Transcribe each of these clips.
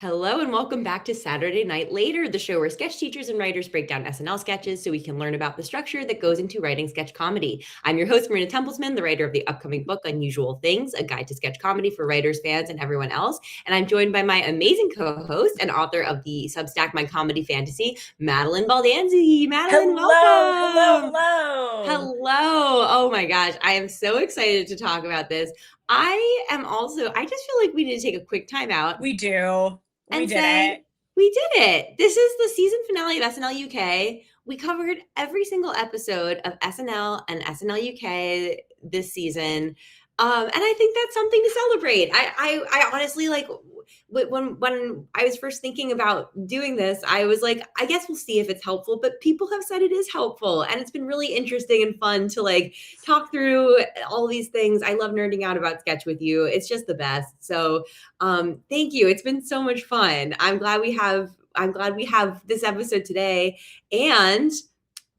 Hello and welcome back to Saturday Night Later, the show where sketch teachers and writers break down SNL sketches so we can learn about the structure that goes into writing sketch comedy. I'm your host, Marina Templesman, the writer of the upcoming book, Unusual Things, a guide to sketch comedy for writers, fans, and everyone else. And I'm joined by my amazing co-host and author of the Substack My Comedy Fantasy, Madalyn Baldanzi. Madalyn, Hello, hello, welcome. hello. Hello. Oh my gosh. I am so excited to talk about this. I just feel like we need to take a quick time out We do. We and did say, it. we did it. This is the season finale of SNL UK. We covered every single episode of SNL and SNL UK this season. And I think that's something to celebrate. I honestly like when I was first thinking about doing this, I was like, I guess we'll see if it's helpful. But people have said it is helpful, and it's been really interesting and fun to like talk through all these things. I love nerding out about sketch with you. It's just the best. So thank you. It's been so much fun. I'm glad we have this episode today. And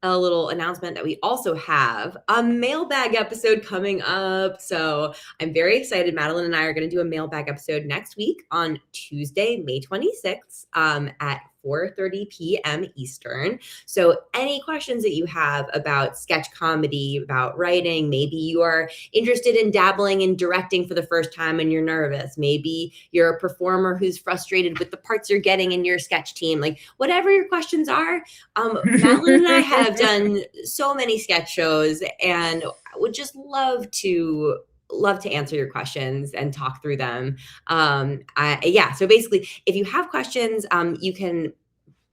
a little announcement that we also have a mailbag episode coming up. So I'm very excited. Madalyn and I are going to do a mailbag episode next week on Tuesday, May 26th at 4:30 p.m. Eastern. So any questions that you have about sketch comedy, about writing, maybe you are interested in dabbling in directing for the first time and you're nervous. Maybe you're a performer who's frustrated with the parts you're getting in your sketch team. Like whatever your questions are, Madalyn and I have done so many sketch shows and would just love to answer your questions and talk through them. So basically, if you have questions, you can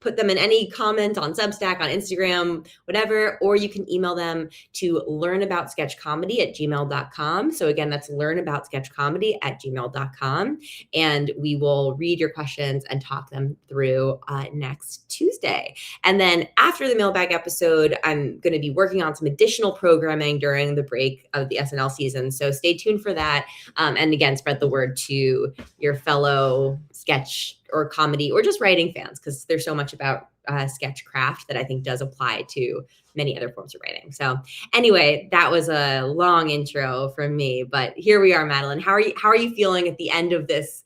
put them in any comment on Substack, on Instagram, whatever, or you can email them to learnaboutsketchcomedy@gmail.com. So again, that's learnaboutsketchcomedy@gmail.com. And we will read your questions and talk them through next Tuesday. And then after the mailbag episode, I'm going to be working on some additional programming during the break of the SNL season. So stay tuned for that. And again, spread the word to your fellow sketch or comedy or just writing fans, because there's so much about sketch craft that I think does apply to many other forms of writing. So anyway, that was a long intro from me, but here we are, Madalyn. How are you feeling at the end of this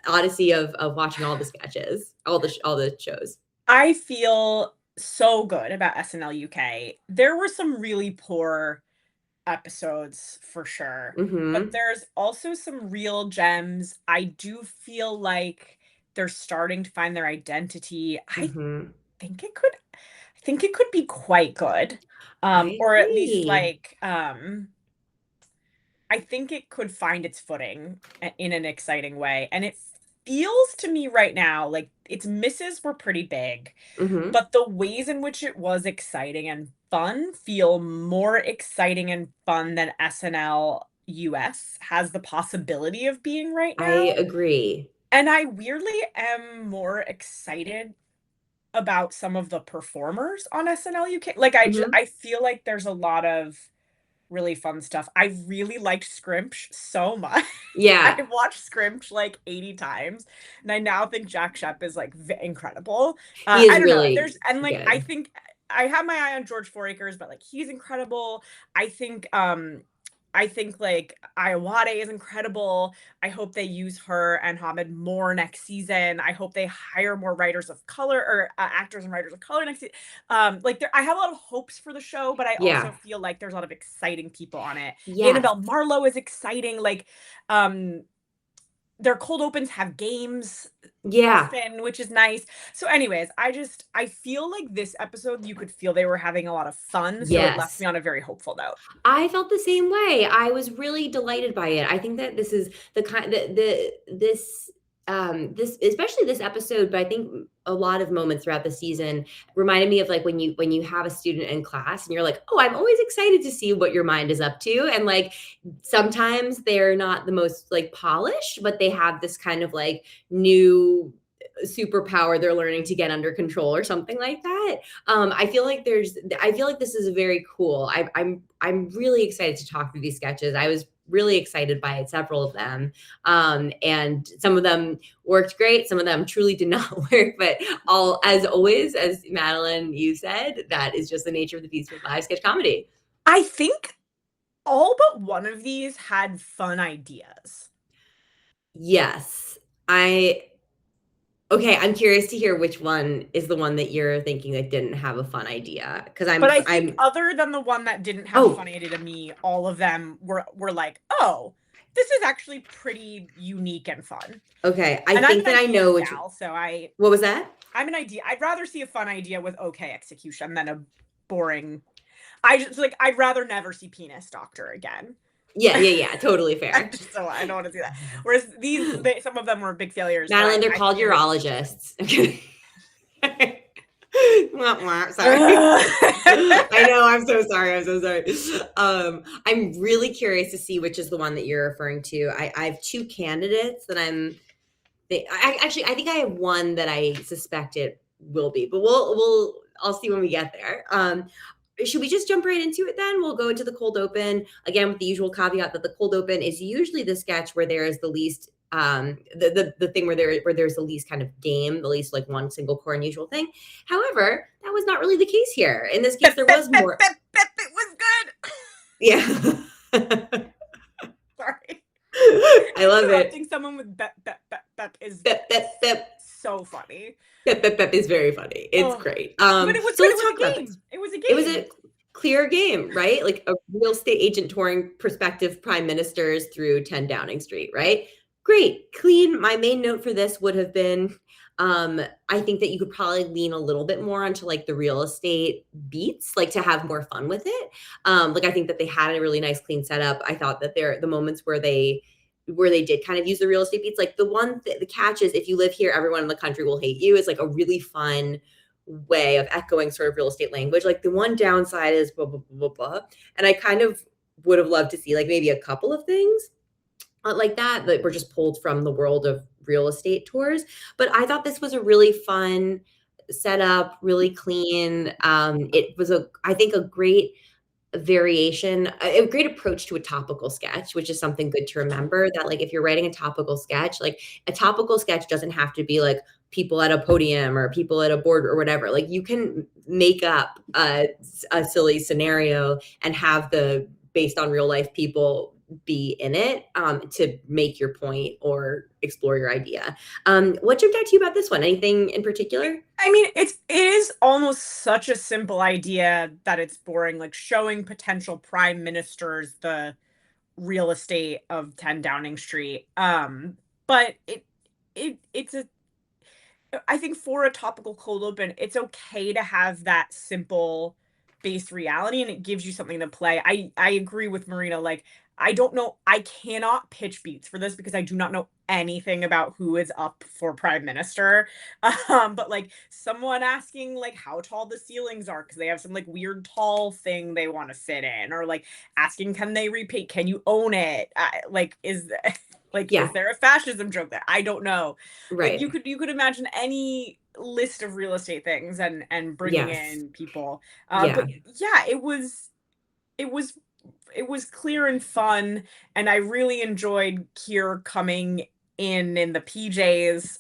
odyssey of watching all the sketches, all the shows? I feel so good about SNL UK. There were some really poor episodes for sure, but Mm-hmm. there's also some real gems. I do feel like they're starting to find their identity. Mm-hmm. Think it could I think it could be quite good. I Or at least agree. I think it could find its footing in an exciting way. And it feels to me right now like its misses were pretty big, Mm-hmm. but the ways in which it was exciting and fun feel more exciting and fun than SNL US has the possibility of being right I now. agree. And I weirdly am more excited about some of the performers on SNL UK. Like Mm-hmm. I feel like there's a lot of really fun stuff. I really liked Scrimch so much. Yeah, I watched Scrimch like 80 times, and I now think Jack Shep is like incredible. he is I don't know. really There's and like I good. think I have my eye on George Fouracres, but like he's incredible. I think I think like Iowade is incredible. I hope they use her and Hamid more next season. I hope they hire more writers of color or actors and writers of color next season. Like there, I have a lot of hopes for the show, but I also Yeah. feel like there's a lot of exciting people on it. Yes. Annabelle Marlowe is exciting. Like, um, their cold opens have games Yeah. often, which is nice. So, anyways, I feel like this episode you could feel they were having a lot of fun, so it left Yes. me on a very hopeful note. I felt the same way. I was really delighted by it. I think that this is the kind the this especially this episode, but I think a lot of moments throughout the season reminded me of like when you have a student in class and you're like, "Oh, I'm always excited to see what your mind is up to." And like sometimes they're not the most like polished, but they have this kind of like new superpower they're learning to get under control or something like that. I feel like this is very cool. I'm really excited to talk through these sketches. I was really excited by several of them. And some of them worked great. Some of them truly did not work, but all, as always, as Madalyn, you said, that is just the nature of the beast with live sketch comedy. I think all but one of these had fun ideas. Yes. I Okay, I'm curious to hear which one is the one that you're thinking that didn't have a fun idea. Because But I think I'm other than the one that didn't have a oh, funny idea to me, all of them were like, oh, this is actually pretty unique and fun. okay. I And I'm think an that I ideas know which. gal, so What was that? I'm an idea. I'd rather see a fun idea with okay execution than a boring. I just like I'd rather never see Penis Doctor again. Yeah. Totally fair. I don't want to see that. Whereas some of them were big failures, but Madalyn, they're I called think it was urologists. Wah, wah, sorry. I know. I'm so sorry. I'm so sorry. I'm really curious to see which is the one that you're referring to. I have two candidates that I think I have one that I suspect it will be, but I'll see when we get there. Should we just jump right into it then? We'll go into the cold open again with the usual caveat that the cold open is usually the sketch where there is the least the thing where there's the least kind of game, the least like one single core unusual thing. However, that was not really the case here. In this case, there was more. It was good. Yeah. Sorry. I love it. Interrupting someone with bep is so funny. Bep is very funny. It's great. But it was So good. let's talk about this. It was a game. It was a clear game, right? Like a real estate agent touring prospective prime ministers through 10 Downing Street, right? Great, clean. My main note for this would have been I think that you could probably lean a little bit more onto like the real estate beats, like to have more fun with it. Like I think that they had a really nice clean setup. I thought that the moments where they did kind of use the real estate beats, like the catch is if you live here, everyone in the country will hate you, is like a really fun way of echoing sort of real estate language. Like the one downside is blah, blah, blah, blah, blah. And I kind of would have loved to see like maybe a couple of things like that were just pulled from the world of real estate tours. But I thought this was a really fun setup, really clean. It was I think a great variation, a great approach to a topical sketch, which is something good to remember that like if you're writing a topical sketch, like a topical sketch doesn't have to be like people at a podium or people at a board or whatever. Like you can make up a silly scenario and have the based on real life people be in it to make your point or explore your idea. What jumped out to you about this one? Anything in particular? I mean, it is almost such a simple idea that it's boring, like showing potential prime ministers the real estate of 10 Downing Street. But it's a I think for a topical cold open, it's okay to have that simple base reality and it gives you something to play. I agree with Marina. Like, I don't know, I cannot pitch beats for this because I do not know anything about who is up for prime minister. But like someone asking like how tall the ceilings are because they have some like weird tall thing they want to fit in, or like asking can they repaint, can you own it? Like is is there a fascism joke there? I don't know. Right. Like you could imagine any list of real estate things and bringing in people. But yeah, it was clear and fun, and I really enjoyed Kier coming in the PJs.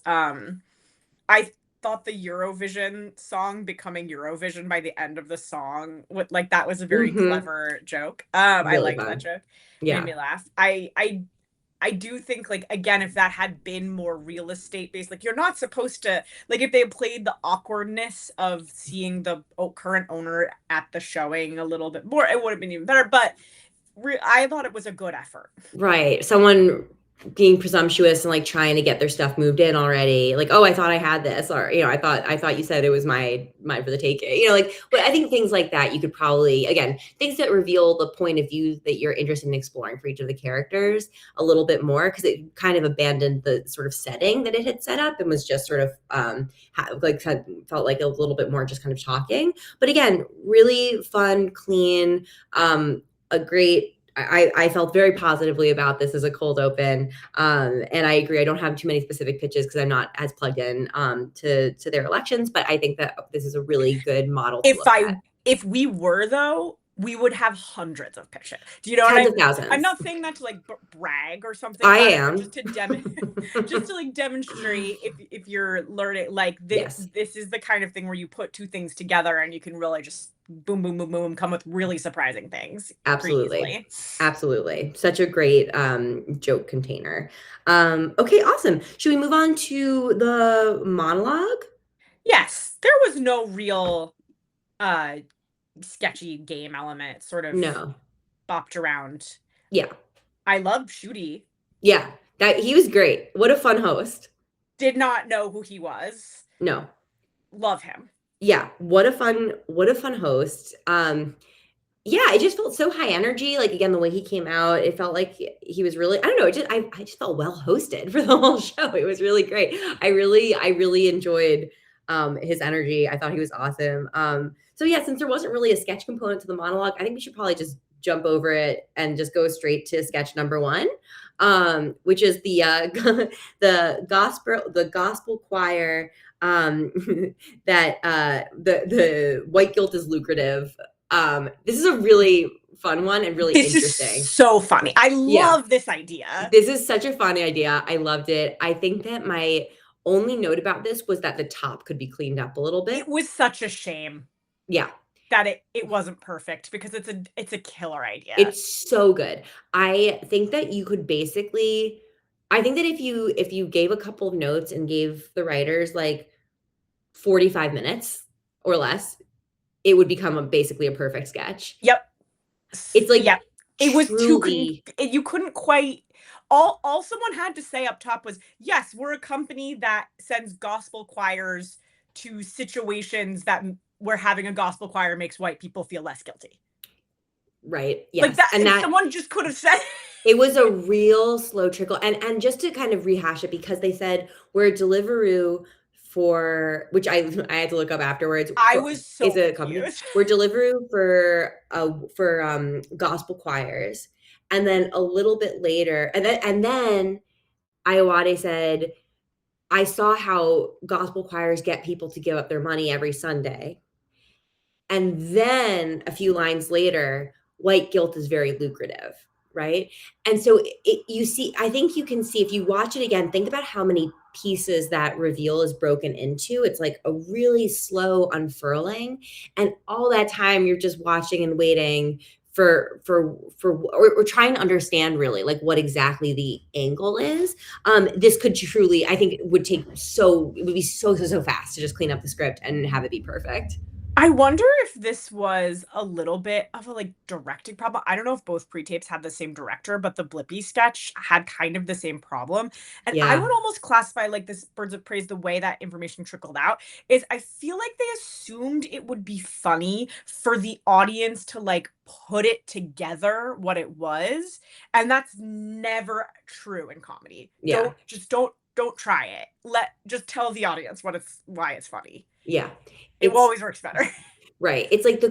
I thought the Eurovision song becoming Eurovision by the end of the song, like that was a very clever joke. I liked that joke. Made me laugh. I do think, like, again, if that had been more real estate based, like, you're not supposed to, like, if they had played the awkwardness of seeing the current owner at the showing a little bit more, it would have been even better. But I thought it was a good effort. Right. Someone being presumptuous and like trying to get their stuff moved in already. Like, oh, I thought I had this, or I thought you said it was mine for the taking. But I think things like that you could probably, again, things that reveal the point of view that you're interested in exploring for each of the characters a little bit more, because it kind of abandoned the sort of setting that it had set up and was just sort of felt like a little bit more just kind of talking. But again, really fun, clean, a great. I felt very positively about this as a cold open, and I agree. I don't have too many specific pitches because I'm not as plugged in to their elections, but I think that this is a really good model. If we were though, we would have hundreds of pitches. Do you know Tens what of thousands. I'm not saying that to like brag or something I about am. it, but just to like demonstrate if you're learning like Yes. this is the kind of thing where you put two things together and you can really just boom, boom, boom, boom, come with really surprising things pretty Absolutely. easily. Absolutely. Such a great joke container. Okay, awesome. Should we move on to the monologue? Yes, there was no real sketchy game element. It sort of No. bopped around. Yeah. I love Shooty. Yeah. He was great. What a fun host. Did not know who he was. No. Love him. Yeah. What a fun host. Yeah, it just felt so high energy. Like again, the way he came out, it felt like he was really, I don't know, I just felt well hosted for the whole show. It was really great. I really enjoyed his energy. I thought he was awesome. So yeah, since there wasn't really a sketch component to the monologue, I think we should probably just jump over it and just go straight to sketch number 1, which is the the gospel choir that the white guilt is lucrative. This is a really fun one and really interesting. Is so funny. I love this idea. This is such a funny idea. I loved it. I think that my only note about this was that the top could be cleaned up a little bit. It was such a shame. Yeah. That it wasn't perfect because it's a killer idea. It's so good. I think that you could basically, I think that if you gave a couple of notes and gave the writers like 45 minutes or less, it would become basically a perfect sketch. Yep. It's like, yeah, it was truly, you couldn't quite, all someone had to say up top was, yes, we're a company that sends gospel choirs to situations that where having a gospel choir makes white people feel less guilty. Right. Yes. Like that, and that someone just could have said it was a real slow trickle. And just to kind of rehash it, because they said we're a Deliveroo for, which I had to look up afterwards. I was so is a company. We're Deliveroo for gospel choirs. And then a little bit later, and then Iowade said, I saw how gospel choirs get people to give up their money every Sunday. And then a few lines later, white guilt is very lucrative, right? And so you see, I think you can see if you watch it again, think about how many pieces that reveal is broken into. It's like a really slow unfurling. And all that time you're just watching and waiting for we're trying to understand really like what exactly the angle is. This could truly, I think it would be so fast to just clean up the script and have it be perfect. I wonder if this was a little bit of a like directing problem. I don't know if both pre-tapes had the same director, but the Blippi sketch had kind of the same problem. And I would almost classify like this Birds of Praise, the way that information trickled out is I feel like they assumed it would be funny for the audience to like put it together what it was. And that's never true in comedy. Yeah. Don't try it. Just tell the audience why it's funny. Yeah. It always works better. Right. It's like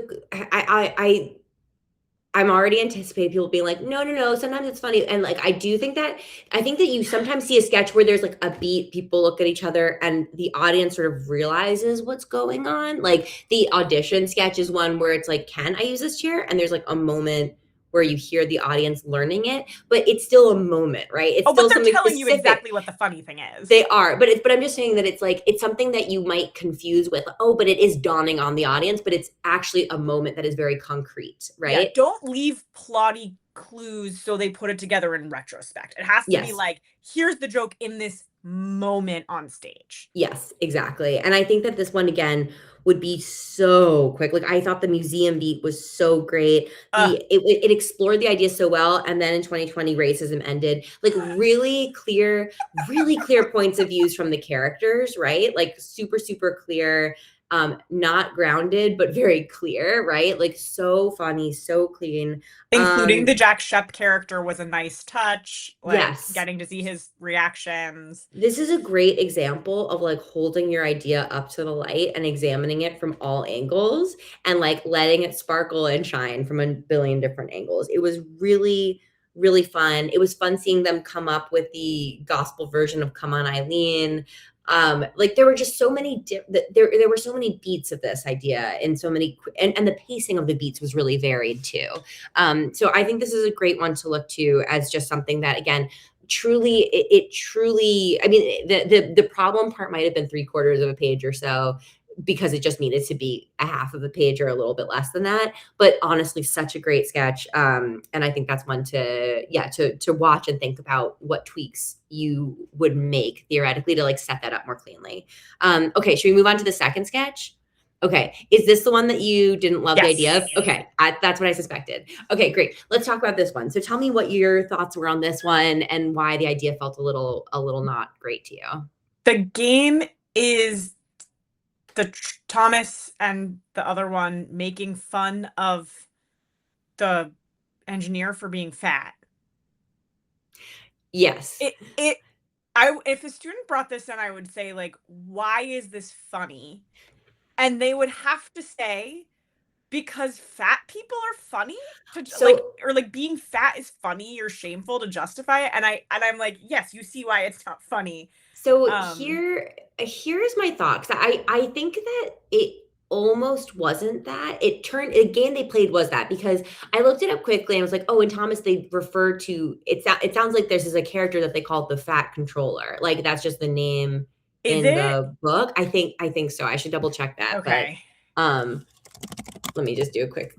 I'm already anticipating people being like, no, sometimes it's funny. And like, I think that you sometimes see a sketch where there's like a beat, people look at each other and the audience sort of realizes what's going on. Like the audition sketch is one where it's like, can I use this chair? And there's like a moment where you hear the audience learning it, but it's still a moment, right? It's still but they're telling specific. You exactly what the funny thing is. They are, but I'm just saying that it's like, it's something that you might confuse with, but it is dawning on the audience, but it's actually a moment that is very concrete, right? Yeah, don't leave plotty clues so they put it together in retrospect. It has to be like, here's the joke in this moment on stage. Yes, exactly. And I think that this one, again, would be so quick. Like I thought the museum beat was so great. It explored the idea so well. And then in 2020, racism ended. Like really clear points of views from the characters, right? Like super, super clear, not grounded, but very clear, right? Like so funny, so clean. Including the Jack Shep character was a nice touch. Like, yes. Getting to see his reactions. This is a great example of like holding your idea up to the light and examining it from all angles and like letting it sparkle and shine from a billion different angles. It was really, really fun. It was fun seeing them come up with the gospel version of Come On Eileen. Like there were just so many there were so many beats of this idea, and so many and the pacing of the beats was really varied too. So I think this is a great one to look to as just something that, again, truly it truly, I mean, the problem part might have been 3/4 of a page or so, because it just needed to be a half of a page or a little bit less than that. But honestly, such a great sketch. And I think that's one to, yeah, to watch and think about what tweaks you would make theoretically to like set that up more cleanly. Okay, should we move on to the second sketch? Okay, is this the one that you didn't love the idea of? Yes. Okay, that's what I suspected. Okay, great. Let's talk about this one. So tell me what your thoughts were on this one and why the idea felt a little not great to you. The game is Thomas and the other one making fun of the engineer for being fat. Yes. If a student brought this in, I would say, like, why is this funny? And they would have to say, because fat people are funny to So like, or like being fat is funny or shameful to justify it. And I'm like, yes, you see why it's not funny. So here's my thought. 'Cause I think that it almost wasn't that. The game they played was that, because I looked it up quickly and was like, oh, in Thomas they refer to it. It sounds like this is a character that they call the Fat Controller. Like that's just the name Is in it? the book. I think so. I should double check that. Okay. But let me just do a quick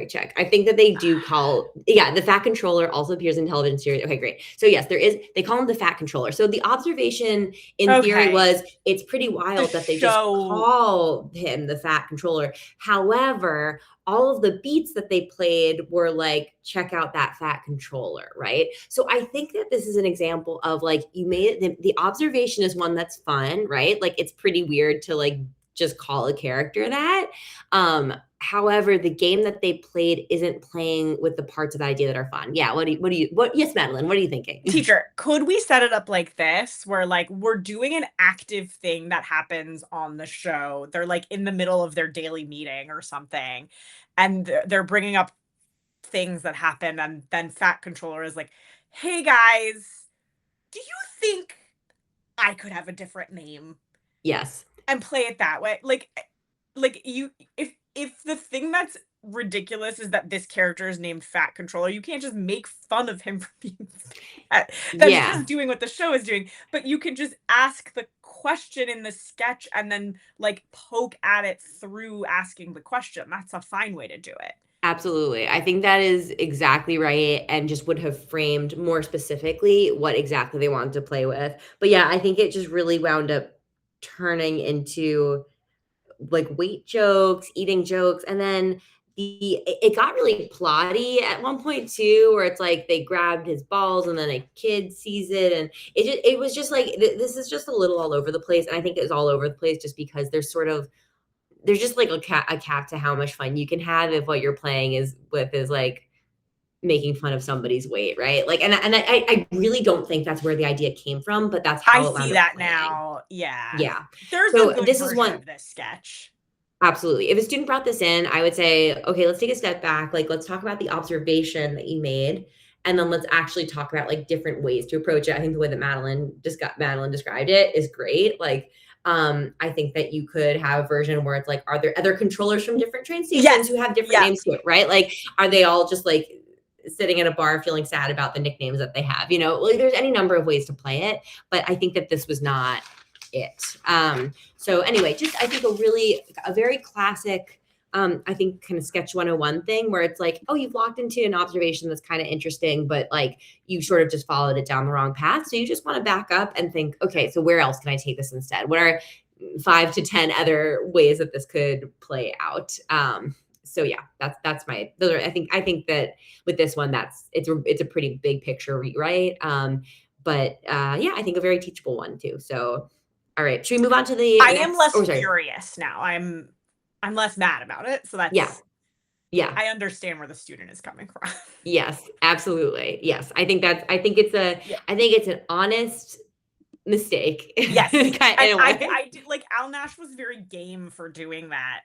check. I think that they do call, yeah, the Fat Controller also appears in television series. Okay, great. So yes, they call him the Fat Controller. So the observation in theory was, it's pretty wild that they just call him the Fat Controller. However, all of the beats that they played were like, check out that Fat Controller, right? So I think that this is an example of like, you made it, the observation is one that's fun, right? Like it's pretty weird to like just call a character that. However, the game that they played isn't playing with the parts of the idea that are fun. Yeah. Yes, Madalyn, what are you thinking? Teacher, could we set it up like this, where like we're doing an active thing that happens on the show? They're like in the middle of their daily meeting or something, and they're bringing up things that happen, and then Fat Controller is like, hey guys, do you think I could have a different name? Yes. And play it that way. Like you, if the thing that's ridiculous is that this character is named Fat Controller, you can't just make fun of him for being fat. That's just doing what the show is doing. But you can just ask the question in the sketch and then like poke at it through asking the question. That's a fine way to do it. Absolutely. I think that is exactly right, and just would have framed more specifically what exactly they wanted to play with. But yeah, I think it just really wound up turning into like weight jokes, eating jokes, and then it got really plotty at one point too, where it's like they grabbed his balls and then a kid sees it, and it was just like this is just a little all over the place. And I think it was all over the place just because there's just like a cap to how much fun you can have if what you're playing is like making fun of somebody's weight, right? Like, and I really don't think that's where the idea came from, but that's how I see that now. Yeah. Yeah. There's so a good this version is one of this sketch. Absolutely. If a student brought this in, I would say, okay, let's take a step back. Like, let's talk about the observation that you made. And then let's actually talk about like different ways to approach it. I think the way that Madalyn described it is great. Like, I think that you could have a version where it's like, are there other controllers from different train stations who have different names to it, right? Like, are they all just like sitting in a bar feeling sad about the nicknames that they have? You know, like there's any number of ways to play it, but I think that this was not it. So anyway, just I think a very classic, I think kind of sketch 101 thing where it's like, oh, you've walked into an observation that's kind of interesting, but like you sort of just followed it down the wrong path. So you just want to back up and think, okay, so where else can I take this instead? What are 5 to 10 other ways that this could play out? So yeah, that's my, those are, I think that with this one, it's a pretty big picture rewrite. But yeah, I think a very teachable one too. So, all right, should we move on to the I am less furious now. I'm less mad about it. So that's yeah. I understand where the student is coming from. Yes, absolutely. Yes. I think it's an honest mistake. Yes. I did, like, Al Nash was very game for doing that.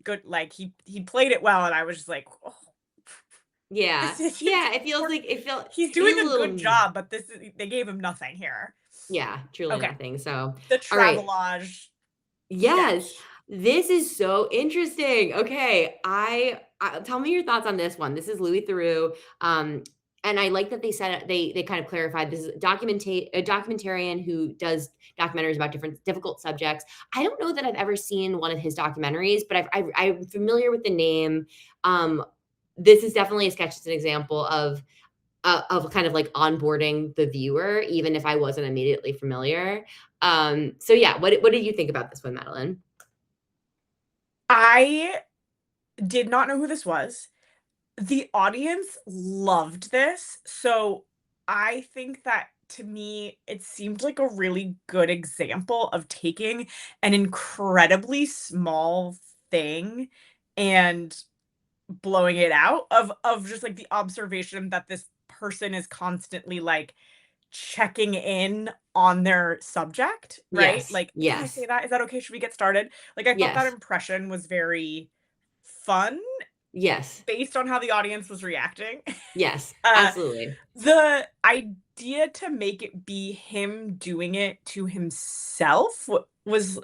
Good, like he played it well, and I was just like, oh. Yeah. It feels like he's doing a good job, but they gave him nothing here. Yeah, truly Okay. nothing. So, The all right. travelage Yes, sketch. this is so interesting. Okay, tell me your thoughts on this one. This is Louis Theroux, and I like that they said they kind of clarified this is a documentarian who does documentaries about different difficult subjects. I don't know that I've ever seen one of his documentaries, but I'm familiar with the name. Um, this is definitely a sketch that's an example of kind of like onboarding the viewer, even if I wasn't immediately familiar. So yeah, what did you think about this one, Madeline? I did not know who this was. The audience loved this, so I think that to me, it seemed like a really good example of taking an incredibly small thing and blowing it out of just, like, the observation that this person is constantly, like, checking in on their subject, right? Yes, Like, "Can I say yes, that? Is that okay? Should we get started?" Like, I thought that yes, impression was very fun yes, based on how the audience was reacting. yes, Uh, absolutely. the idea to make it be him doing it to himself was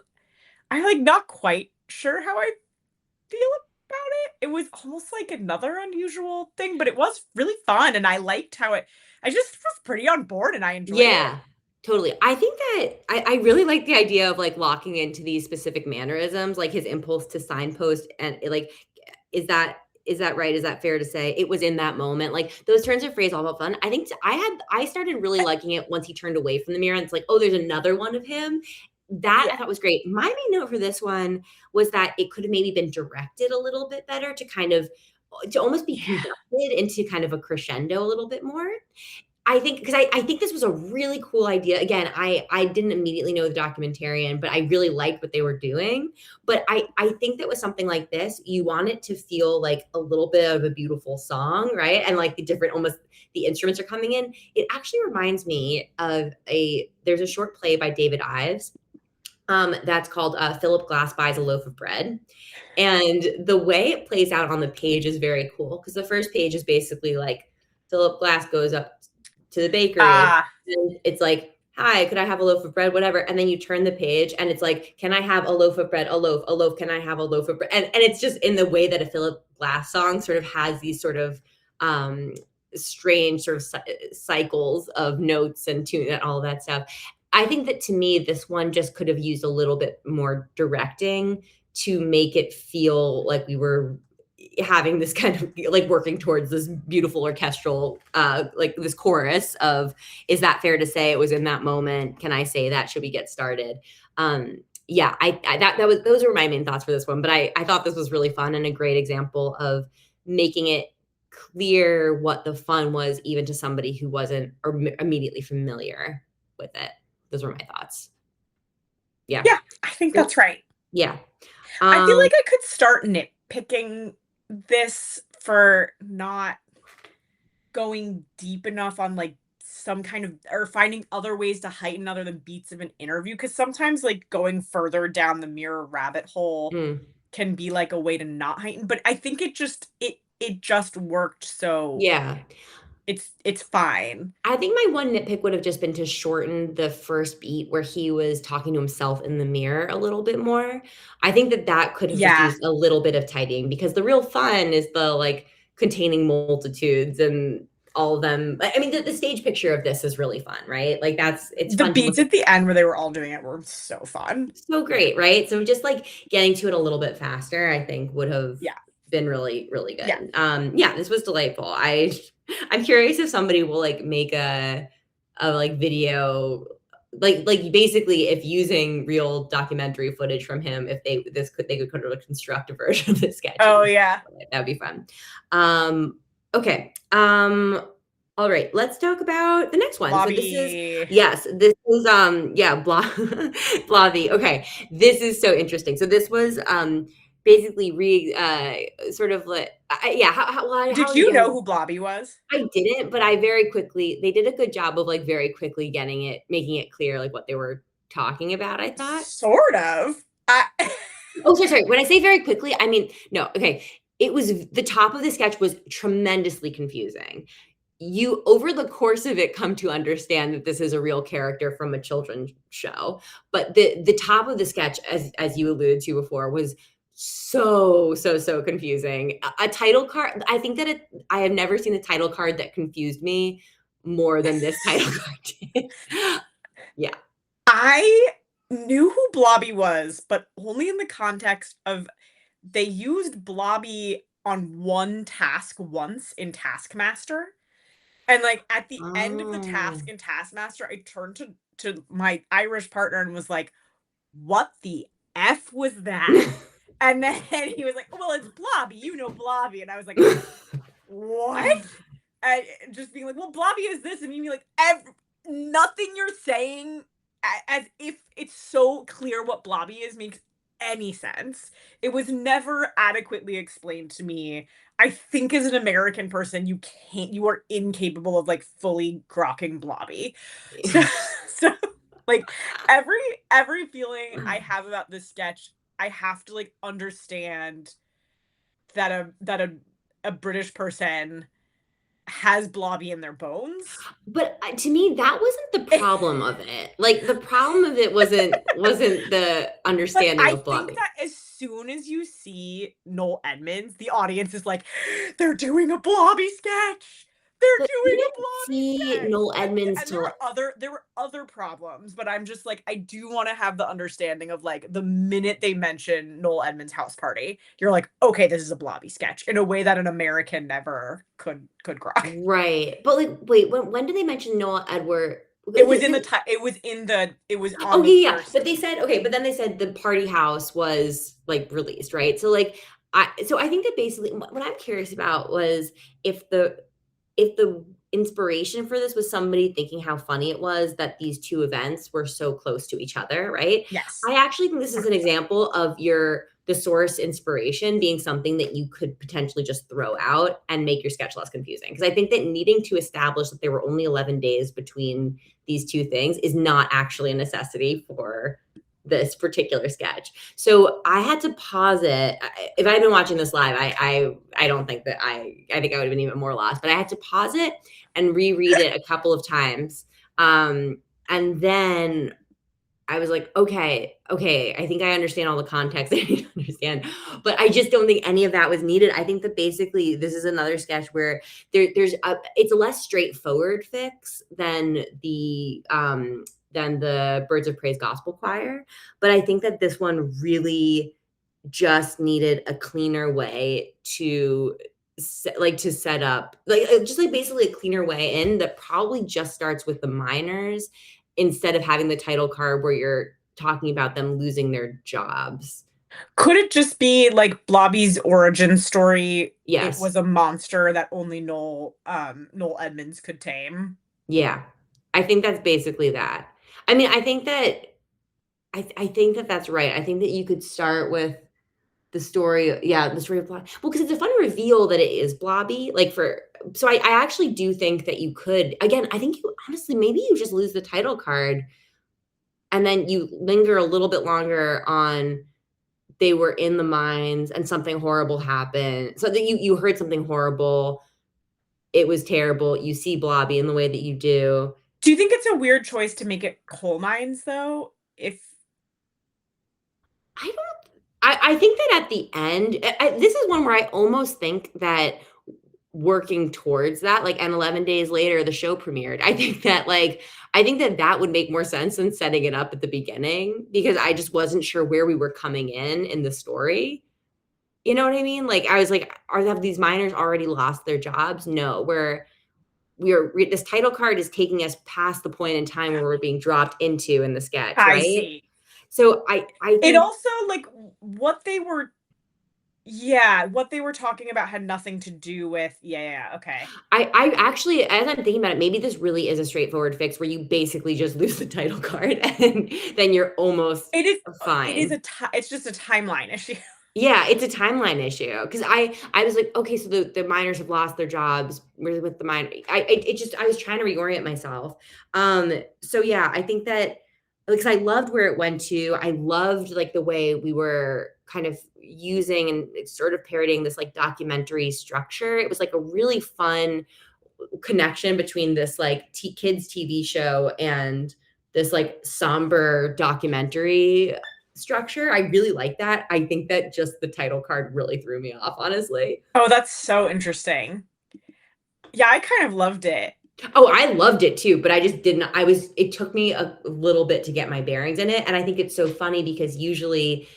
I, like, not quite sure how I feel about it. It was almost like another unusual thing, but it was really fun, and I liked how I just was pretty on board, and I enjoyed it. Yeah, totally. I think that I really like the idea of, like, locking into these specific mannerisms, like his impulse to signpost and, like, is that right? Is that fair to say? It was in that moment. Like, those turns of phrase all felt fun. I think I started really liking it once he turned away from the mirror, and it's like, "Oh, there's another one of him." That I Yeah. thought was great. My main note for this one was that it could have maybe been directed a little bit better to kind of to almost be Yeah. conducted into kind of a crescendo a little bit more. I think because I think this was a really cool idea. Again, I didn't immediately know the documentarian, but I really liked what they were doing. But I think that with something like this, you want it to feel like a little bit of a beautiful song, right? And like the different almost the instruments are coming in. It actually reminds me of a there's a short play by David Ives that's called Philip Glass Buys a Loaf of Bread. And the way it plays out on the page is very cool because the first page is basically like Philip Glass goes up to the bakery Ah, and it's like, hi, could I have a loaf of bread? Whatever. And then you turn the page and it's like, can I have a loaf of bread? A loaf. Can I have a loaf of bread? And it's just in the way that a Philip Glass song sort of has these sort of um, strange sort of cycles of notes and tune and all of that stuff. I think that to me, this one just could have used a little bit more directing to make it feel like we were having this kind of like working towards this beautiful orchestral like this chorus of is that fair to say it was in that moment, can I say that, should we get started? Yeah, I that was those were my main thoughts for this one, but I thought this was really fun and a great example of making it clear what the fun was even to somebody who wasn't or immediately familiar with it. Those were my thoughts. Yeah. yeah, I think So that's right. yeah. I feel Um, like I could start nitpicking this for not going deep enough on, like, some kind of or finding other ways to heighten other than beats of an interview. Because sometimes, like, going further down the mirror rabbit hole mm, can be, like, a way to not heighten, but I think it just worked, so yeah. it's fine. I think my one nitpick would have just been to shorten the first beat where he was talking to himself in the mirror a little bit more. I think that that could have just Yeah. used a little bit of tidying because the real fun is the, like, containing multitudes and all of them I mean, the stage picture of this is really fun, right? Like, that's it's The fun to beats look at. at the end where they were all doing it were so fun. So great, right? So just, like, getting to it a little bit faster, I think would have Yeah. been really, really Yeah. good. Yeah, this was delightful. I'm curious if somebody will, like, make like, video like, basically, if using real documentary footage from him, if they could kind of construct a version of the sketch Oh, and yeah. that'd be fun. Okay, alright, let's talk about the next one. So this is Blobby. yes, this is, yeah, Blobby. Okay, this is so interesting. So this was, basically sort of like yeah, how Did are you you know getting who Blobby was? I didn't, but I very quickly they did a good job of, like, very quickly making it clear, like, what they were talking about, I thought. Sort of. I Oh, sorry. When I say very quickly, I mean no, okay. It was the top of the sketch was tremendously confusing. you over the course of it come to understand that this is a real character from a children's show. But the top of the sketch, as you alluded to before, was so confusing. A title card. I think that I have never seen a title card that confused me more than this title card did. Yeah. I knew who Blobby was, but only in the context of they used Blobby on one task once in Taskmaster. And, like, at the end of the Oh. task in Taskmaster, I turned to my Irish partner and was like, "What the F was that?" And then he was like, "Well, it's Blobby, you know Blobby." And I was like, "What?" And just being like, "Well, Blobby is this," and you like, nothing you're saying as if it's so clear what Blobby is makes any sense. It was never adequately explained to me. I think as an American person, you are incapable of like fully grokking Blobby. So, so like every every feeling I have about this sketch, I have to like understand that a British person has Blobby in their bones. But to me, that wasn't the problem of it. Like the problem of it wasn't the But understanding I of think Blobby. that as soon as you see Noel Edmonds, the audience is like, "They're doing a Blobby sketch. They're But we doing a didn't Blobby see sketch." Noel And Edmonds and there were till other problems, but I'm just like, I do wanna have the understanding of, like, the minute they mention Noel Edmonds' house party, you're like, "Okay, this is a Blobby sketch," in a way that an American never could grok. right. But like, wait, when did they mention Noel Edward? It was Okay, in the ti it was on oh the yeah, yeah. first But they said okay, but then they said the party house was like released, right? So like, I think that basically what I'm curious about was if the if the inspiration for this was somebody thinking how funny it was that these two events were so close to each other, right? Yes. I actually think this is an 100%. example of the source inspiration being something that you could potentially just throw out and make your sketch less confusing. Because I think that needing to establish that there were only 11 days between these two things is not actually a necessity for this particular sketch. So I had to pause it. If I had been watching this live, I don't think that I think I would have been even more lost. But I had to pause it and reread it a couple of times. And then I was like, okay, I think I understand all the context I need to understand. But I just don't think any of that was needed. I think that basically this is another sketch where it's a less straightforward fix than the Birds of Praise Gospel Choir. But I think that this one really just needed a cleaner way to set up just like basically a cleaner way in that probably just starts with the minors instead of having the title card where you're talking about them losing their jobs. Could it just be like Blobby's origin story? It Yes. was a monster that only Noel Edmonds could tame. Yeah. I think that's basically that. I mean, I think that that's right. I think that you could start with the story of Blobby. Well, because it's a fun reveal that it is Blobby. So I actually do think that you could again, I think you honestly maybe you just lose the title card and then you linger a little bit longer on they were in the mines and something horrible happened. So that you heard something horrible. It was terrible. You see Blobby in the way that you do. Do you think it's a weird choice to make it coal mines though? If I don't I think that at the end, this is one where I almost think that working towards that, like, and 11 days later, the show premiered. I think that that would make more sense than setting it up at the beginning because I just wasn't sure where we were coming in the story. You know what I mean? Like, I was like, have these miners already lost their jobs? No, this title card is taking us past the point in time where we're being dropped into in the sketch, I right? see. So I It think also like what they were yeah, what they were talking about had nothing to do with yeah, okay. I actually, as I'm thinking about it, maybe this really is a straightforward fix where you basically just lose the title card and then you're almost It is fine. it's just a timeline issue. Yeah, it's a timeline issue because I was like, okay, so the miners have lost their jobs. We're with the mine. It just I was trying to reorient myself. So yeah, I think that because I loved where it went to. I loved like the way we were kind of using and sort of parodying this like documentary structure. It was like a really fun connection between this like kids TV show and this like somber documentary structure. I really like that. I think that just the title card really threw me off, honestly. Oh, that's so interesting. Yeah, I kind of loved it. Oh, I loved it too, but I just didn't. It took me a little bit to get my bearings in it. And I think it's so funny because usually,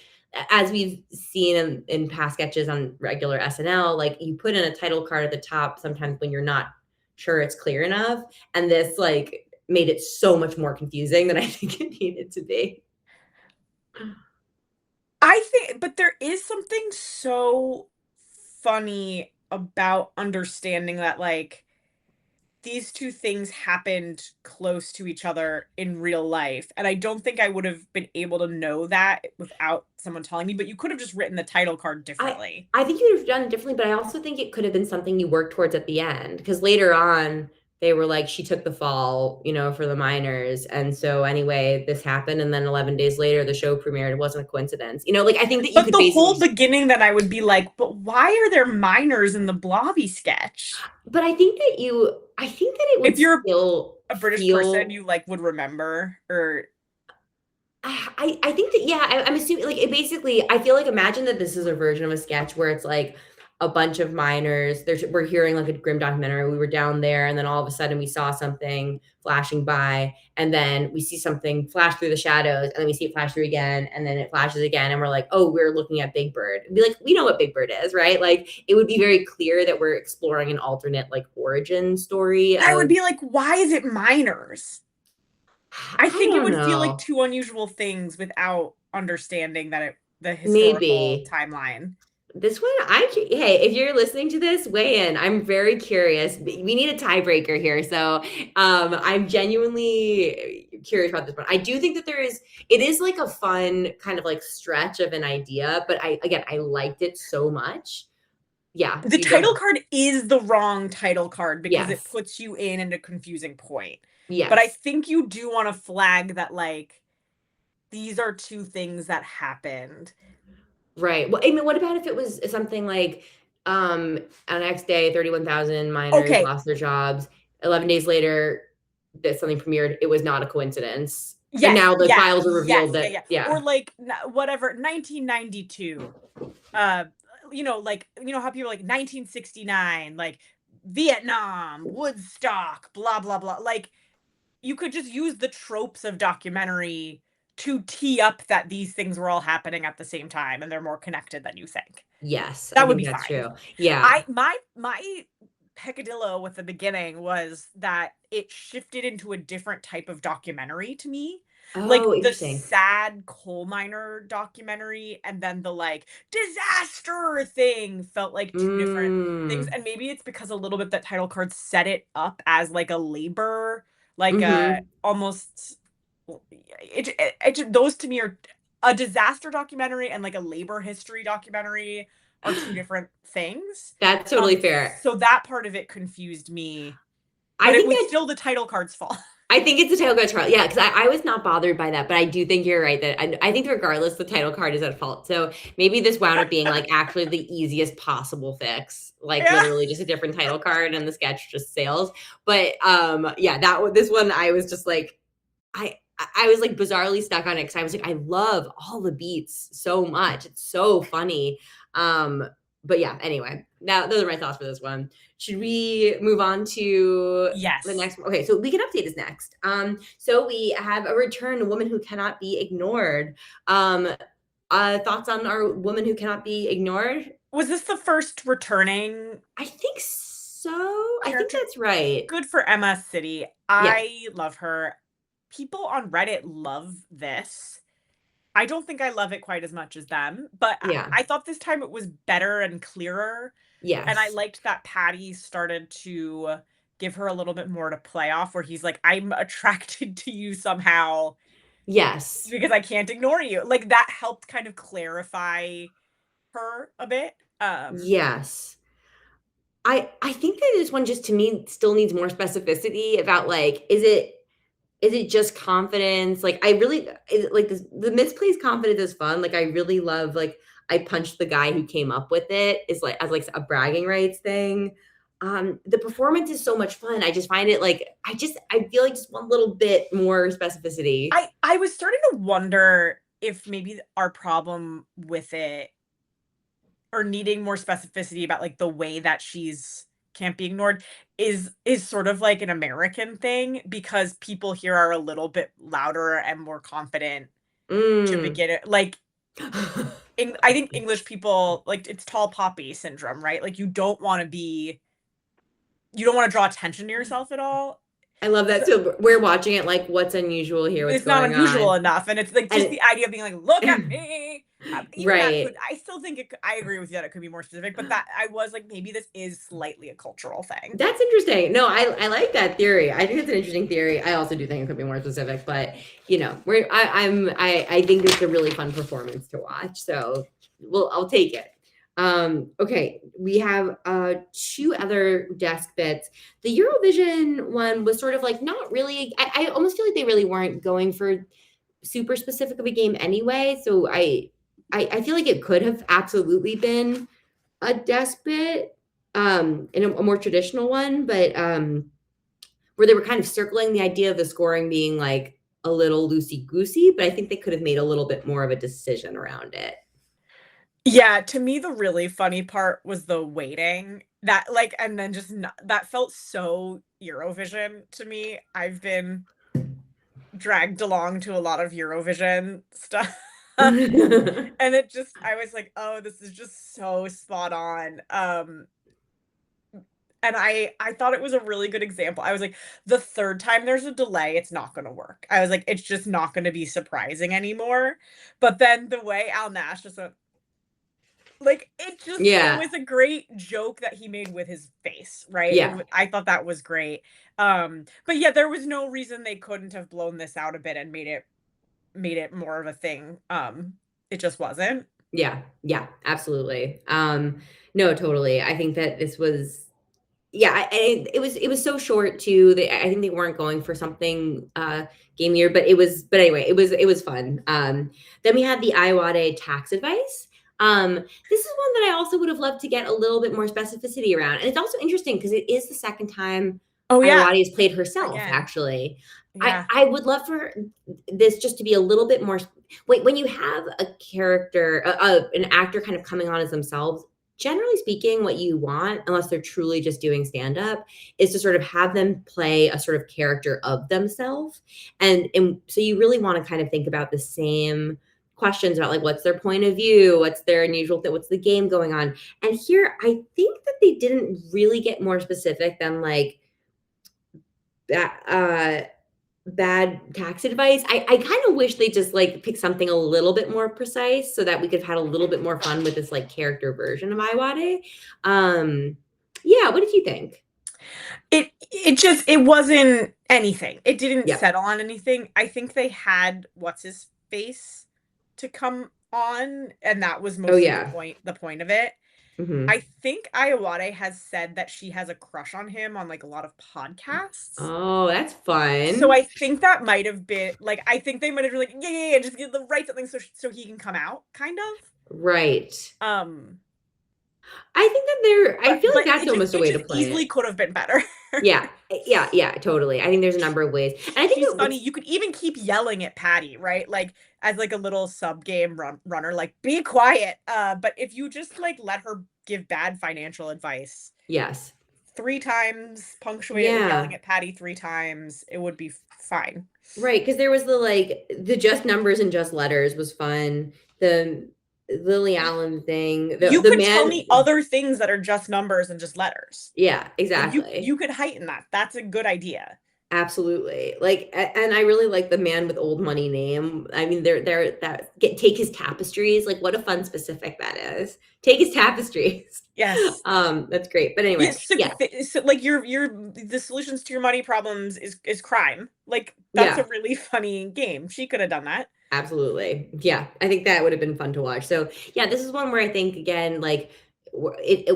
as we've seen in past sketches on regular SNL, like you put in a title card at the top sometimes when you're not sure it's clear enough. And this like made it so much more confusing than I think it needed to be. I think, but there is something so funny about understanding that, like, these two things happened close to each other in real life. And I don't think I would have been able to know that without someone telling me, but you could have just written the title card differently. I think you would have done it differently, but I also think it could have been something you worked towards at the end because later on they were like, she took the fall, for the minors. And so anyway, this happened. And then 11 days later, the show premiered. It wasn't a coincidence. Like, I think that you But could the basically whole beginning that I would be like, but why are there minors in the Blobby sketch? But I think that it would If you're still a British feel person, you like would remember, or I think that, yeah, I'm assuming like it basically, I feel like imagine that this is a version of a sketch where it's like a bunch of minors. We're hearing like a grim documentary. We were down there and then all of a sudden we saw something flashing by and then we see something flash through the shadows and then we see it flash through again and then it flashes again and we're like, oh, we're looking at Big Bird. It'd be like, we know what Big Bird is, right? Like it would be very clear that we're exploring an alternate like origin story. I would be like, why is it minors? I think it would feel like know. two unusual things without understanding that the historical timeline. This one, hey, if you're listening to this, weigh in. I'm very curious. We need a tiebreaker here. So I'm genuinely curious about this one. I do think that it is like a fun kind of like stretch of an idea, but I liked it so much. Yeah. The title card is the wrong title card because it puts you in a confusing point. Yes. But I think you do want to flag that, like, these are two things that happened. Right. Well, I mean, what about if it was something like on the next day, 31,000 miners lost their jobs. 11 days later, that something premiered. It was not a coincidence. Yes, and now the files are revealed that. Or like whatever, 1992. Like, how people like 1969, like Vietnam, Woodstock, blah, blah, blah. Like, you could just use the tropes of documentary to tee up that these things were all happening at the same time and they're more connected than you think. Yes, that would be that's fine. True. Yeah. My peccadillo with the beginning was that it shifted into a different type of documentary to me. Oh, like the sad coal miner documentary and then the like disaster thing felt like two different things. And maybe it's because a little bit that title card set it up as like a labor, like almost those to me are a disaster documentary and like a labor history documentary are two different things. That's totally fair. So that part of it confused me. But it was still the title card's fault. I think it's the title card's fault. Yeah, because I was not bothered by that, but I do think you're right that I think regardless, the title card is at fault. So maybe this wound up being like actually the easiest possible fix, like literally just a different title card and the sketch just sails. But this one I was just like, I was like bizarrely stuck on it because I was like, I love all the beats so much. It's so funny. But yeah, anyway, now those are my thoughts for this one. Should we move on to the next one? Okay, so We Can Update is next. So we have a return, a woman who cannot be ignored. Thoughts on our woman who cannot be ignored? Was this the first returning? I think so. I think that's right. Good for Emma City. I love her. People on Reddit love this. I don't think I love it quite as much as them, but I thought this time it was better and clearer. Yes. And I liked that Patty started to give her a little bit more to play off where he's like, I'm attracted to you somehow. Yes. Because I can't ignore you. Like that helped kind of clarify her a bit. Yes. I think that this one just to me still needs more specificity about like, is it just confidence? Like I really like this, the misplaced confidence is fun. Like I really love like I punched the guy who came up with it is like as like a bragging rights thing. The performance is so much fun. I just find it like, I feel like just one little bit more specificity. I was starting to wonder if maybe our problem with it, or needing more specificity about like the way that she's can't be ignored, is sort of like an American thing, because people here are a little bit louder and more confident to Mm. begin it. Like I think English people, like, it's tall poppy syndrome, right? Like you don't want to draw attention to yourself at all. I love that. So we're watching it like, what's unusual here? What's It's not going unusual on? enough, and it's like just the idea of being like, look at me. Even that Right. could, I still think I agree with you that it could be more specific, but that I was like, maybe this is slightly a cultural thing. That's interesting. No, I like that theory. I think it's an interesting theory. I also do think it could be more specific, but I think it's a really fun performance to watch. So I'll take it. Okay, we have two other desk bits. The Eurovision one was sort of like not really. I almost feel like they really weren't going for super specific of a game anyway. So I feel like it could have absolutely been a desk bit, in a more traditional one, but where they were kind of circling the idea of the scoring being like a little loosey goosey, but I think they could have made a little bit more of a decision around it. Yeah, to me, the really funny part was the waiting, that like, and then just not, that felt so Eurovision to me. I've been dragged along to a lot of Eurovision stuff. And it just, I was like, oh, this is just so spot on. And I thought it was a really good example. I was like, the third time there's a delay, it's not going to work. I was like, it's just not going to be surprising anymore. But then the way Al Nash just went, like, it Yeah. was a great joke that he made with his face, right? Yeah. I thought that was great. But yeah, there was no reason they couldn't have blown this out a bit and made it more of a thing. It just wasn't. Yeah. Yeah. Absolutely. No, totally. I think that this was, yeah, it was so short too. I think they weren't going for something gamier, but anyway, it was fun. Then we had the Iwade tax advice. This is one that I also would have loved to get a little bit more specificity around. And it's also interesting because it is the second time Oh yeah. Iwade has played herself, Again. actually. Yeah. I would love for this just to be a little bit more. When you have a character, an actor kind of coming on as themselves, generally speaking, what you want, unless they're truly just doing stand up, is to sort of have them play a sort of character of themselves. And so you really want to kind of think about the same questions about like, what's their point of view? What's their unusual thing? What's the game going on? And here, I think that they didn't really get more specific than like that, bad tax advice. I kind of wish they just like pick something a little bit more precise so that we could have had a little bit more fun with this like character version of Iwade. Yeah, what did you think? It wasn't anything. It didn't Yeah. settle on anything. I think they had what's his face to come on, and that was Oh mostly yeah. the point of it. Hmm. I think Iwade has said that she has a crush on him on like a lot of podcasts. Oh, that's So fun. I think that might have been like, I think they might have been like, yeah, just write something so he can come out, kind of. Right. Um, I think that I feel like that's almost a way to play easily it. could have been better. Yeah, totally. I think there's a number of ways. And I think She's funny. You could even keep yelling at Patty, right? Like as like a little sub game runner, like be quiet. But if you just like let her give bad financial advice yes. 3 times, punctuated with Yeah. yelling at Patty 3 times, it would be fine. Right, because there was the just numbers and just letters was fun. The Lily Allen thing. You The could man. tell me other things that are just numbers and just letters. Yeah, Like exactly. you could heighten that. That's a good idea. Absolutely. Like, and I really like the man with old money name. I mean, take his tapestries. Like, what a fun specific that is. Take his tapestries. Yes. That's great. But anyway, yeah. So like the solutions to your money problems is crime. Like that's a really funny game. She could have done that. Absolutely. Yeah, I think that would have been fun to watch. So yeah, this is one where I think again, like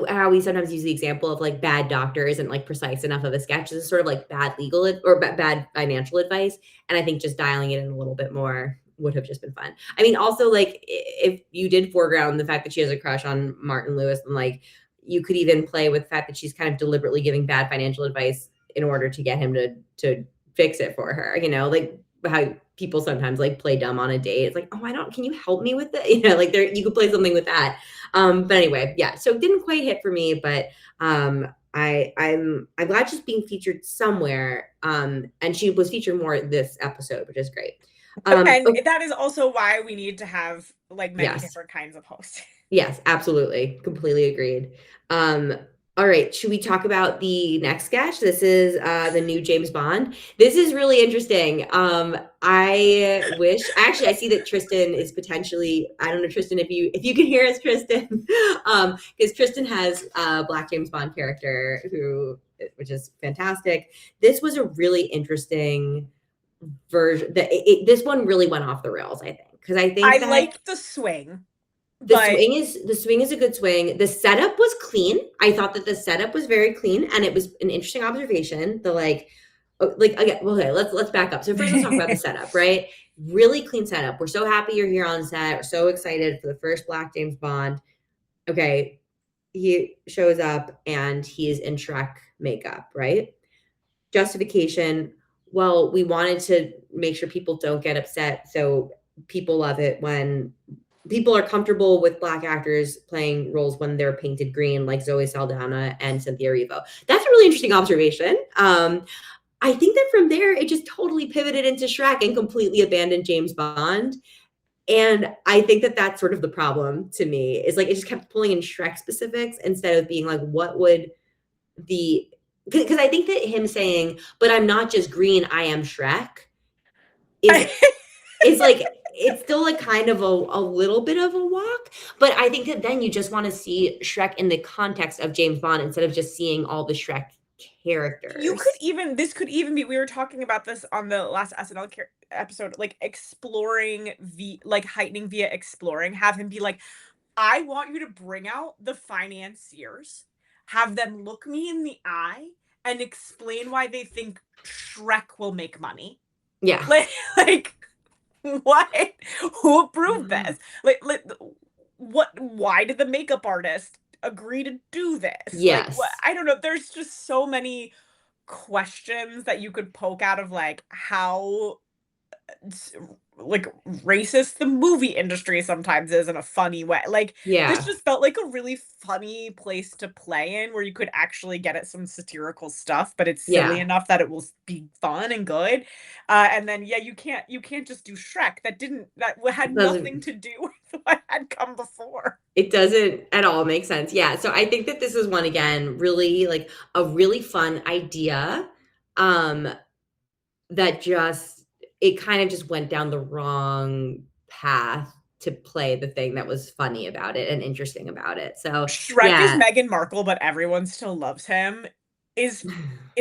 how we sometimes use the example of like bad doctor isn't like precise enough of a sketch. This is sort of like bad legal or bad financial advice. And I think just dialing it in a little bit more would have just been fun. I mean, also like if you did foreground the fact that she has a crush on Martin Lewis, and like you could even play with the fact that she's kind of deliberately giving bad financial advice in order to get him to fix it for her, like how people sometimes like play dumb on a date. It's like, oh, can you help me with it? Like you could play something with that. But anyway, yeah, so it didn't quite hit for me, but I'm glad she's being featured somewhere. And she was featured more this episode, which is great. And Oh, that is also why we need to have like many yes. different kinds of hosts. Yes, absolutely. Completely agreed. All right, should we talk about the next sketch? This is the new James Bond. This is really interesting. I wish actually I see that Tristan is potentially, I don't know, Tristan, if you can hear us, Tristan, because Tristan has a Black James Bond character which is fantastic. This was a really interesting version. This one really went off the rails, I think, because I think I that like the swing. the swing is a good swing. The setup was clean. I thought that the setup was very clean, and it was an interesting observation. Again, okay, let's back up. So first, let's talk about the setup, right? Really clean setup. We're so happy you're here on set. We're so excited for the first Black James Bond. Okay, he shows up and he is in Shrek makeup, right? Justification. Well, we wanted to make sure people don't get upset, so people love it when people are comfortable with Black actors playing roles when they're painted green, like Zoe Saldana and Cynthia Erivo. That's a really interesting observation. I think that from there, it just totally pivoted into Shrek and completely abandoned James Bond. And I think that that's sort of the problem to me, is like it just kept pulling in Shrek specifics instead of being like, what would the, because I think that him saying, but I'm not just green, I am Shrek, is like, it's still like kind of a little bit of a walk, but I think that then you just want to see Shrek in the context of James Bond instead of just seeing all the Shrek characters. This could even be, we were talking about this on the last SNL episode, like exploring like heightening via exploring, have him be like, I want you to bring out the financiers, have them look me in the eye and explain why they think Shrek will make money. Yeah. Like what? Who approved this? Like what? Why did the makeup artist agree to do this? Yes. Like what? I don't know. There's just so many questions that you could poke out of like how like racist the movie industry sometimes is in a funny way. Like this just felt like a really funny place to play in where you could actually get at some satirical stuff, but it's silly enough that it will be fun and good. And then you can't just do Shrek. That had nothing to do with what had come before. It doesn't at all make sense. Yeah. So I think that this is one, again, really like a really fun idea. That it kind of just went down the wrong path to play the thing that was funny about it and interesting about it. So Shrek is Meghan Markle, but everyone still loves him is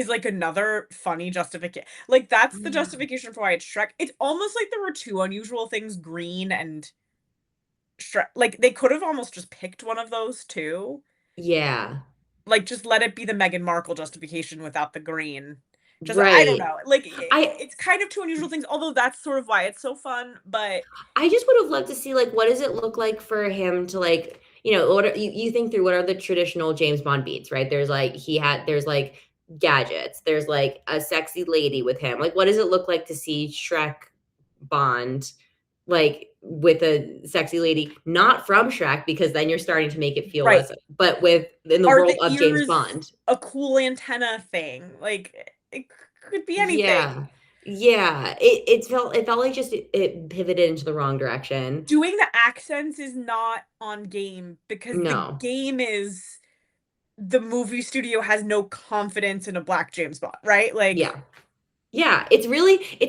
like another funny justification. Like that's the justification for why it's Shrek. It's almost like there were two unusual things, green and Shrek. Like they could have almost just picked one of those two. Yeah. Like just let it be the Meghan Markle justification without the green. Just right. I don't know. Like it's kind of two unusual things, although that's sort of why it's so fun. But I just would have loved to see like what does it look like for him to like, you think through what are the traditional James Bond beats, right? There's like gadgets, there's like a sexy lady with him. Like what does it look like to see Shrek Bond like with a sexy lady, not from Shrek, because then you're starting to make it feel less, but in the world of James Bond. A cool antenna thing. Like it could be anything. Yeah. It felt like just it pivoted into the wrong direction. Doing the accents is not on game because the game is the movie studio has no confidence in a Black James Bond, right? Like yeah, it's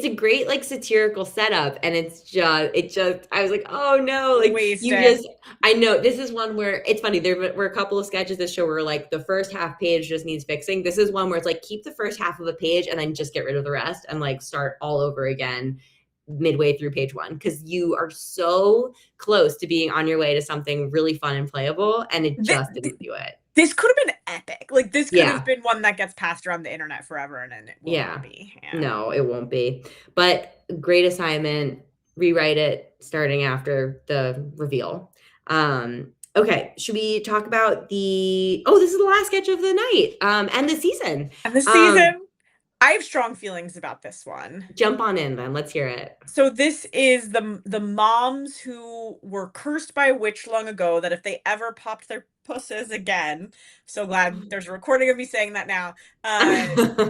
a great like satirical setup, and it just I was like, oh no, like wasted. I know this is one where it's funny. There were a couple of sketches this show where like the first half page just needs fixing. This is one where it's like keep the first half of a page and then just get rid of the rest and like start all over again midway through page one, because you are so close to being on your way to something really fun and playable, and it just didn't do it. This could have been epic. Like this could have been one that gets passed around the internet forever, and then it won't be. Yeah. No, it won't be. But great assignment. Rewrite it starting after the reveal. Okay, should we talk about this is the last sketch of the night, and the season. And the Um, season, I have strong feelings about this one. Jump on in then. Let's hear it. So this is the moms who were cursed by a witch long ago that if they ever popped their pusses again, so glad there's a recording of me saying that now,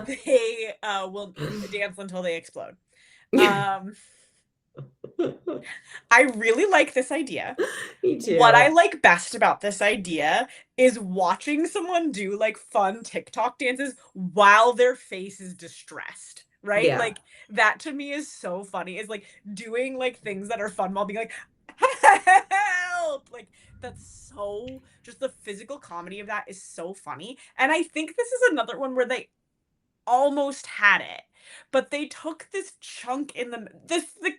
they will dance until they explode. Um, I really like this idea. Me What I too. like best about this idea is watching someone do like fun TikTok dances while their face is distressed, right? Yeah. Like that to me is so funny. Is like doing like things that are fun while being like help. Like that's so just the physical comedy of that is so funny. And I think this is another one where they almost had it. But they took this chunk in the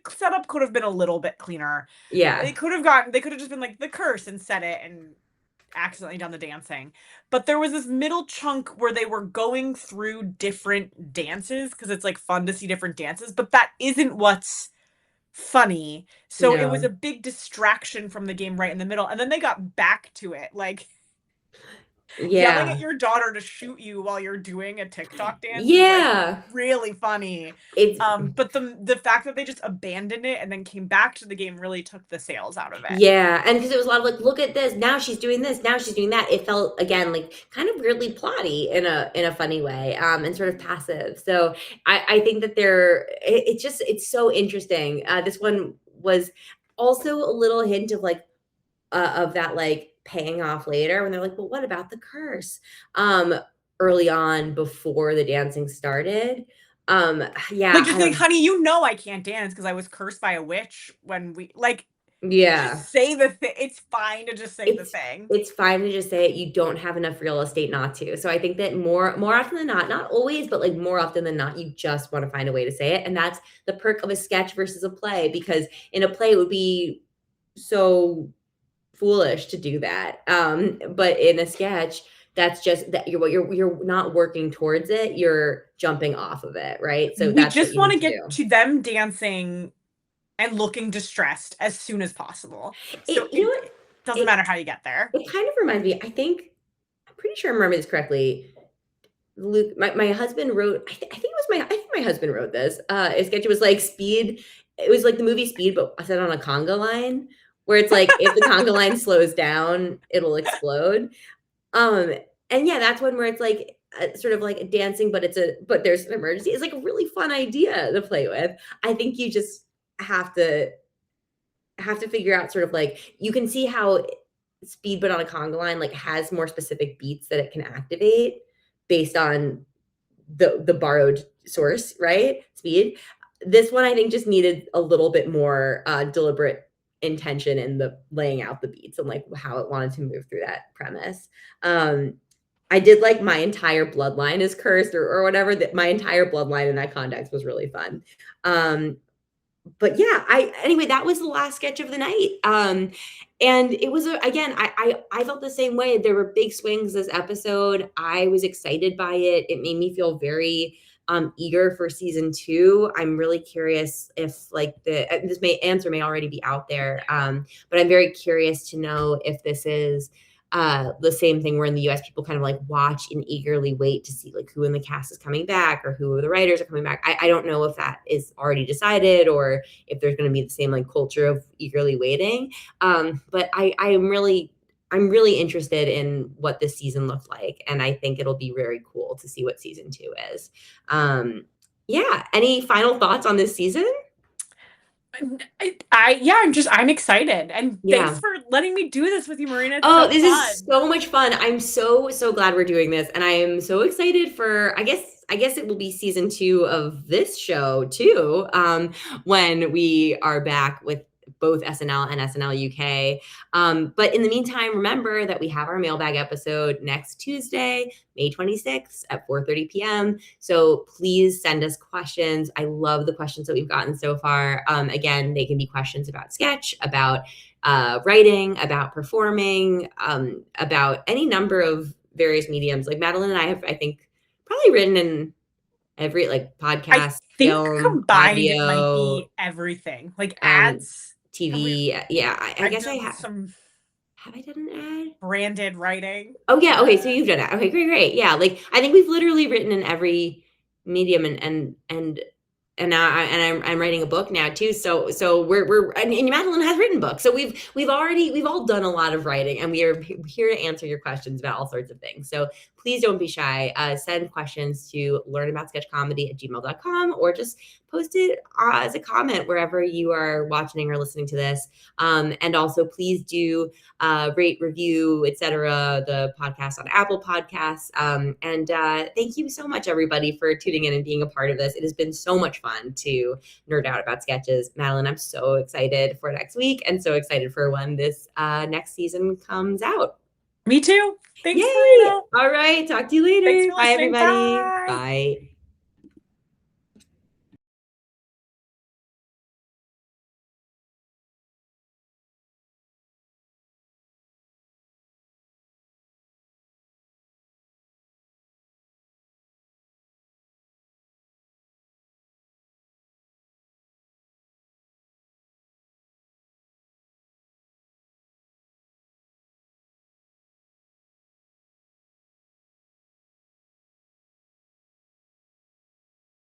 setup could have been a little bit cleaner. Yeah. They could have just been like the curse and said it and accidentally done the dancing. But there was this middle chunk where they were going through different dances because it's like fun to see different dances, but that isn't what's funny. So it was No. a big distraction from the game right in the middle. And then they got back to it. Like yelling at Yeah. your daughter to shoot you while you're doing a TikTok dance is like Yeah. really funny. It's But the fact that they just abandoned it and then came back to the game really took the sales out of it. Yeah, and because it was a lot of like, look at this, now she's doing this, now she's doing that. It felt again like kind of weirdly plotty in a funny way, and sort of passive. So I think that it's just it's so interesting. This one was also a little hint of like of that like paying off later when they're like, well, what about the curse? Um, Early on before the dancing started. Like Yeah, just like, honey, you know I can't dance because I was cursed by a witch when we like yeah. just say the thing. It's fine to just say the It's thing. it's fine to just say it, you don't have enough real estate not to. So I think that more often than not always, but like more often than not, you just want to find a way to say it. And that's the perk of a sketch versus a play, because in a play it would be so foolish to do that. But in a sketch, that's just that you're not working towards it, you're jumping off of it, right? So We that's what just you want need to to get do. to them dancing and looking distressed as soon as possible. So You know it what? doesn't It matter how you get there. it kind of reminds me, I'm pretty sure I remember this correctly. Luke, my husband wrote. I think my husband wrote this. A sketch. It was like Speed. It was like the movie Speed, but I said on a conga line, where it's like if the conga line slows down, it'll explode. Um, and yeah, that's one where it's like sort of like dancing, but there's an emergency. It's like a really fun idea to play with. I think you just have to figure out sort of like you can see how Speed, but on a conga line, like has more specific beats that it can activate based on the borrowed source, right? Speed. This one I think just needed a little bit more deliberate intention in the laying out the beats and like how it wanted to move through that premise. Um, I did like my entire bloodline is cursed or whatever. That my entire bloodline in that context was really fun. But yeah, anyway, that was the last sketch of the night. And it was again, I felt the same way. There were big swings this episode. I was excited by it. It made me feel very eager for season 2. I'm really curious if like this answer may already be out there. But I'm very curious to know if this is the same thing where in the US people kind of like watch and eagerly wait to see like who in the cast is coming back or who the writers are coming back. I don't know if that is already decided or if there's going to be the same like culture of eagerly waiting. But I'm really interested in what this season looked like, and I think it'll be very cool to see what season 2 is. Yeah, any final thoughts on this season? I'm excited. And thanks Yeah. for letting me do this with you, Marina. It's Oh, so this is fun. so much fun. I'm so glad we're doing this. And I am so excited for I guess it will be season 2 of this show too. When we are back with both SNL and SNL UK. But in the meantime, remember that we have our mailbag episode next Tuesday, May 26th at 4:30 p.m. So please send us questions. I love the questions that we've gotten so far. Again, they can be questions about sketch, about writing, about performing, about any number of various mediums. Like Madalyn and I have, I think, probably written in every like I podcast, think film, combined it might audio, be everything. Like um, ads. Have we TV. Yeah, I I've guess I done have. some Have I done an ad? Branded writing. Oh yeah. Okay. So you've done that. Okay. Great. Great. Yeah. Like I think we've literally written in every medium and now I'm writing a book now too. So we're and Madeline has written books. So we've all done a lot of writing, and we are here to answer your questions about all sorts of things. So please don't be shy. Send questions to learnaboutsketchcomedy@gmail.com, or just post it as a comment wherever you are watching or listening to this. And also please do rate, review, etc. the podcast on Apple Podcasts. And thank you so much, everybody, for tuning in and being a part of this. It has been so much fun to nerd out about sketches. Madalyn, I'm so excited for next week and so excited for when this next season comes out. Me too. Thanks, Yay! Marina. All right. Talk to you later. Thanks for Bye, listening. everybody. Bye. Bye.